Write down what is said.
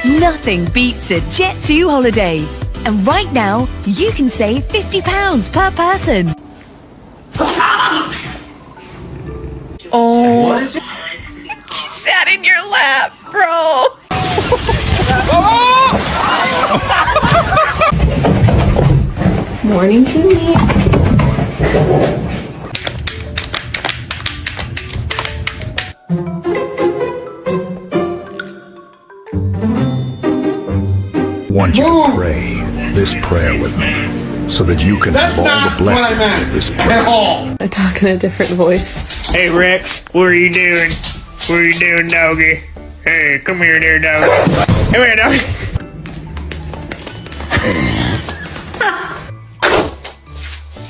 Nothing beats a Jet2 holiday. And right now, you can save £50 per person. Oh. What is it? Sat in your lap, bro. Morning to me. Want you to pray this prayer with me, so that you can have all the blessings of this prayer. I talk in a different voice. Hey Rex, what are you doing? What are you doing, doggy? Hey, come here there, doggy. Come here, doggy.